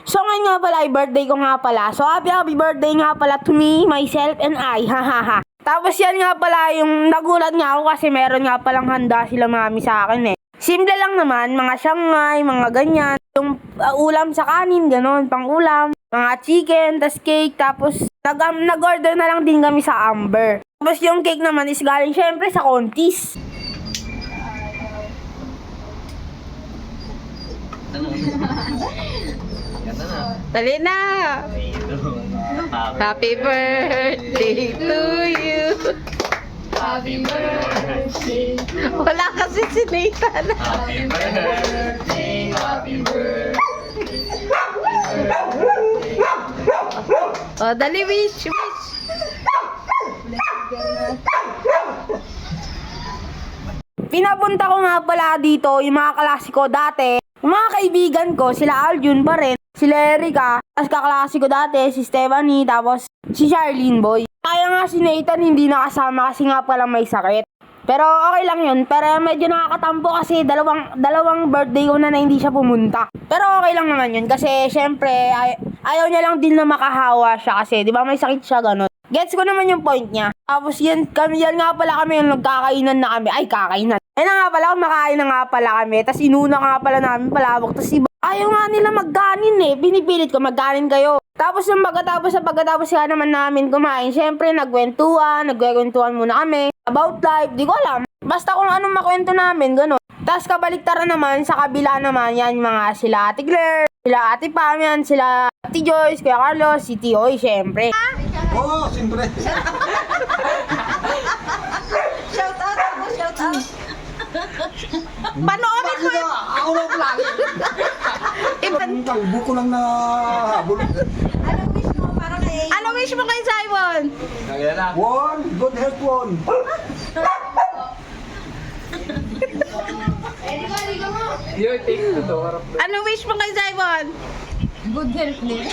So ngayon nga pala ay birthday ko nga pala. So happy birthday nga pala to me, myself, and I. Hahaha. Tapos yan nga pala yung nagulat nga ako kasi meron nga palang handa sila mami sa akin eh. Simple lang naman, mga shanghai, mga ganyan. Yung ulam sa kanin, ganon, pang ulam. Mga chicken, tas cake, tapos nag-order na lang din kami sa Amber. Tapos yung cake naman is galing syempre sa Contis. Dali na! Happy birthday to you! Happy birthday. Wala kasi si Nathan. Happy birthday. Happy birthday. Oh, dali, wish! Pinapunta ko nga pala dito yung mga klase ko dati. Yung mga kaibigan ko, sila Aljun pa rin, sila Erica, tapos kaklase ko dati, si Stephanie, tapos si Charlene Boy. Kaya nga si Nathan hindi nakasama kasi nga pala may sakit. Pero okay lang yun, pero medyo nakakatampo kasi dalawang birthday ko na hindi siya pumunta. Pero okay lang naman yun kasi syempre ayaw niya lang din na makahawa siya kasi di ba may sakit siya ganun. Gets ko naman yung point niya. Tapos yan nga pala kami yung nagkakainan na kami. Ay, kakainan. Ayun na nga pala, kumakain na nga pala kami. Tapos inuna nga pala namin palabok. Tapos iba, ayaw nga nila magganin eh. Binipilit ko, magganin kayo. Tapos yung pagkatapos nga naman namin kumain, syempre nagkwentuhan muna kami. About life, di ko alam. Basta kung anong makwento namin, gano'n. Tapos kabaliktaran naman, sa kabila naman, yan mga sila Ate Claire, sila Ate Pam, yan, sila Ate Joyce, Kuya Carlos, si Tioy, syempre. Oo, siyempre. Shout out ako, shout out. Panoorin mo yun. Ako lang lagi. Ang kalbo ko lang na habol. Ano wish mo kay Simon? One, good health one. Ano wish mo kay Simon? Good health din.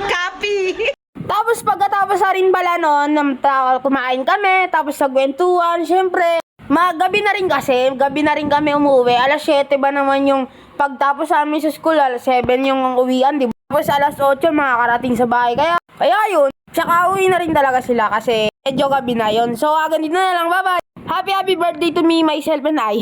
Copy. Tapos pagkatapos na rin pala noon, kumain kami, tapos nagkwentuhan, syempre, gabi na rin kami umuwi. Alas 7 ba naman yung pagtapos sa amin sa school, alas 7 yung uwian, di ba? Tapos alas 8 makakarating sa bahay, kaya yun. Tsaka uwi na rin talaga sila kasi medyo gabi na yun. So, ganito na lang, bye-bye. Happy birthday to me, myself, and I.